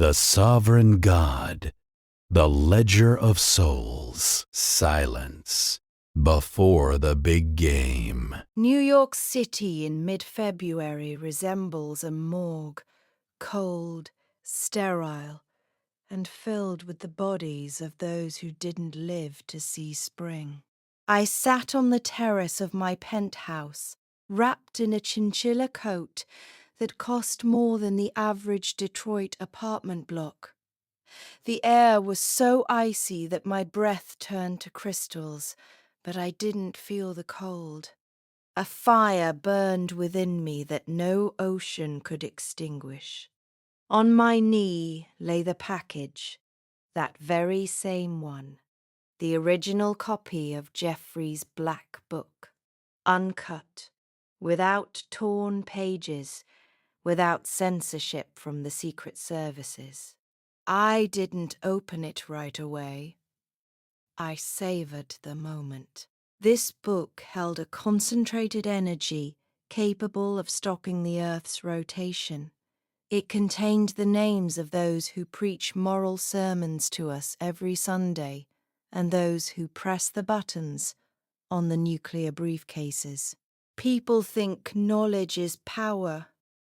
The Sovereign God, the Ledger of Souls, Silence, Before the Big Game. New York City in mid-February resembles a morgue, cold, sterile, and filled with the bodies of those who didn't live to see spring. I sat on the terrace of my penthouse, wrapped in a chinchilla coat that cost more than the average Detroit apartment block. The air was so icy that my breath turned to crystals, but I didn't feel the cold. A fire burned within me that no ocean could extinguish. On my knee lay the package, that very same one, the original copy of Jeffrey's Black Book, uncut, without torn pages, without censorship from the Secret Services. I didn't open it right away. I savored the moment. This book held a concentrated energy capable of stopping the Earth's rotation. It contained the names of those who preach moral sermons to us every Sunday and those who press the buttons on the nuclear briefcases. People think knowledge is power.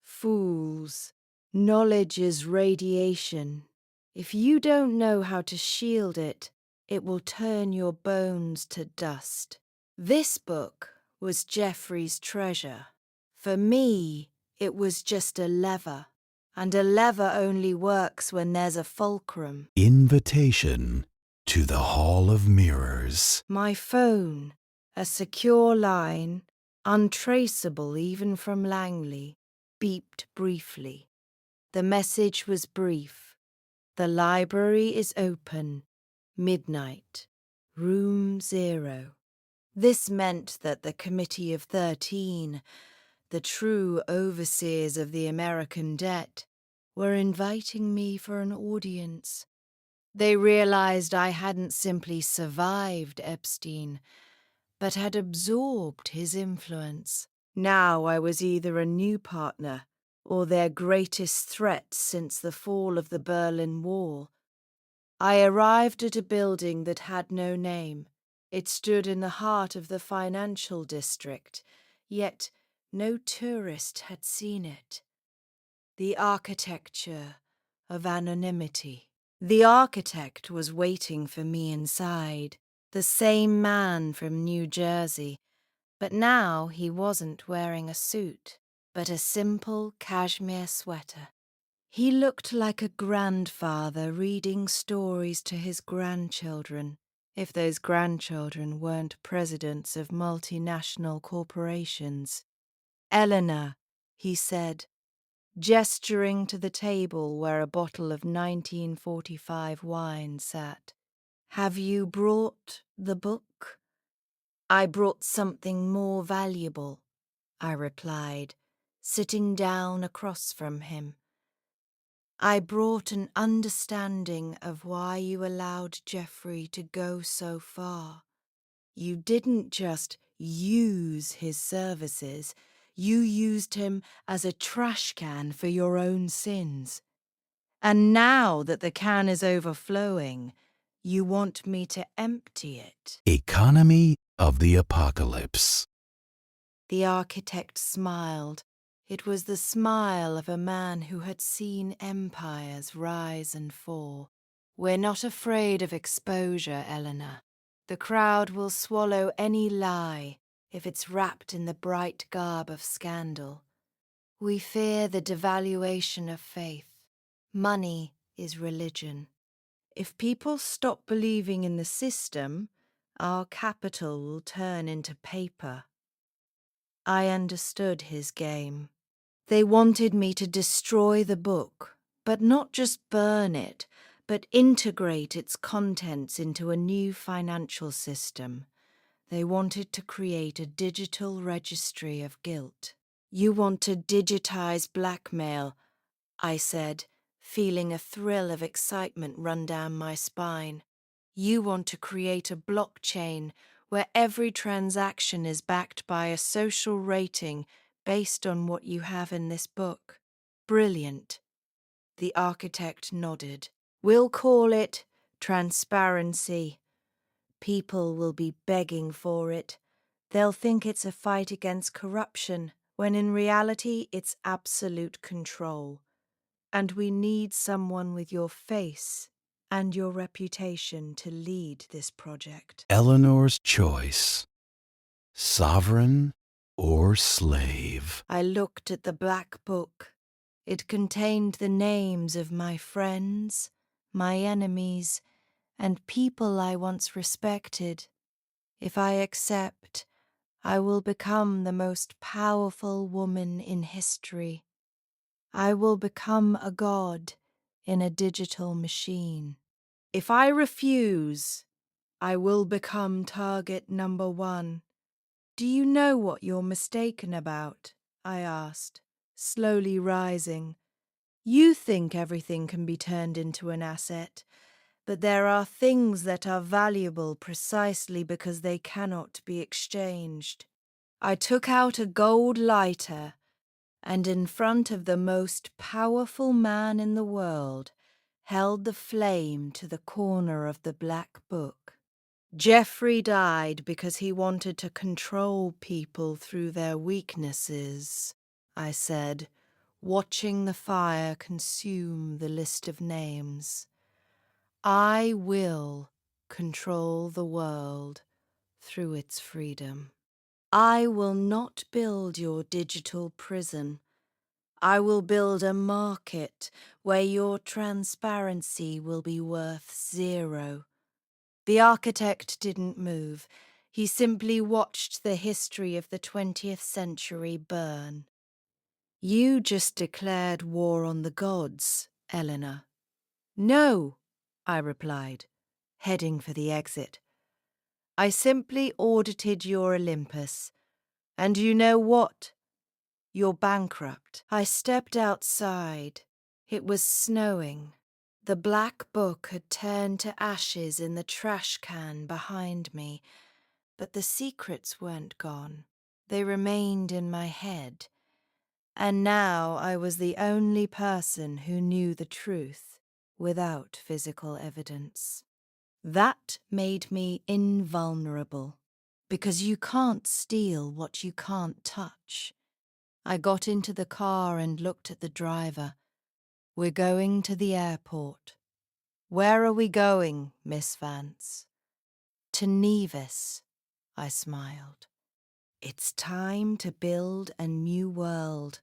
Fools. Knowledge is radiation. If you don't know how to shield it, it will turn your bones to dust. This book was Jeffrey's treasure. For me, it was just a lever, and a lever only works when there's a fulcrum. Invitation to the Hall of Mirrors. My phone, a secure line, untraceable even from Langley, beeped briefly. The message was brief. The library is open. Midnight. Room 0. This meant that the Committee of 13, the true overseers of the American debt, were inviting me for an audience. They realized I hadn't simply survived Epstein, but had absorbed his influence. Now I was either a new partner or their greatest threat since the fall of the Berlin Wall. I arrived at a building that had no name. It stood in the heart of the financial district, yet no tourist had seen it. The architecture of anonymity. The architect was waiting for me inside, the same man from New Jersey, but now he wasn't wearing a suit, but a simple cashmere sweater. He looked like a grandfather reading stories to his grandchildren, if those grandchildren weren't presidents of multinational corporations. "Eleanor," he said, gesturing to the table where a bottle of 1945 wine sat. "Have you brought the book?" "I brought something more valuable," I replied, sitting down across from him. "I brought an understanding of why you allowed Jeffrey to go so far. You didn't just use his services, you used him as a trash can for your own sins. And now that the can is overflowing, you want me to empty it." Economy of the Apocalypse. The architect smiled. It was the smile of a man who had seen empires rise and fall. "We're not afraid of exposure, Eleanor. The crowd will swallow any lie if it's wrapped in the bright garb of scandal. We fear the devaluation of faith. Money is religion. If people stop believing in the system, our capital will turn into paper." I understood his game. They wanted me to destroy the book, but not just burn it, but integrate its contents into a new financial system. They wanted to create a digital registry of guilt. "You want to digitize blackmail," I said, feeling a thrill of excitement run down my spine. "You want to create a blockchain where every transaction is backed by a social rating based on what you have in this book. Brilliant. The architect nodded. We'll call it transparency. People will be begging for it. They'll think it's a fight against corruption, when in reality it's absolute control. And we need someone with your face and your reputation to lead this project. Eleanor's choice. Sovereign or slave? I looked at the black book. It contained the names of my friends, my enemies, and people I once respected. If I accept, I will become the most powerful woman in history. I will become a god in a digital machine. If I refuse, I will become target number 1. Do you know what you're mistaken about? I asked, slowly rising. You think everything can be turned into an asset, but there are things that are valuable precisely because they cannot be exchanged. I took out a gold lighter, and in front of the most powerful man in the world, held the flame to the corner of the black book. Jeffrey died because he wanted to control people through their weaknesses, I said, watching the fire consume the list of names. I will control the world through its freedom. I will not build your digital prison. I will build a market where your transparency will be worth 0. The architect didn't move. He simply watched the history of the 20th century burn. You just declared war on the gods, Eleanor. No, I replied, heading for the exit. I simply audited your Olympus. And you know what? You're bankrupt. I stepped outside. It was snowing. The black book had turned to ashes in the trash can behind me, but the secrets weren't gone. They remained in my head. And now I was the only person who knew the truth without physical evidence. That made me invulnerable, because you can't steal what you can't touch. I got into the car and looked at the driver. We're going to the airport. Where are we going, Miss Vance? To Nevis, I smiled. It's time to build a new world,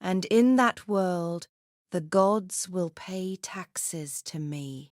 and in that world, the gods will pay taxes to me.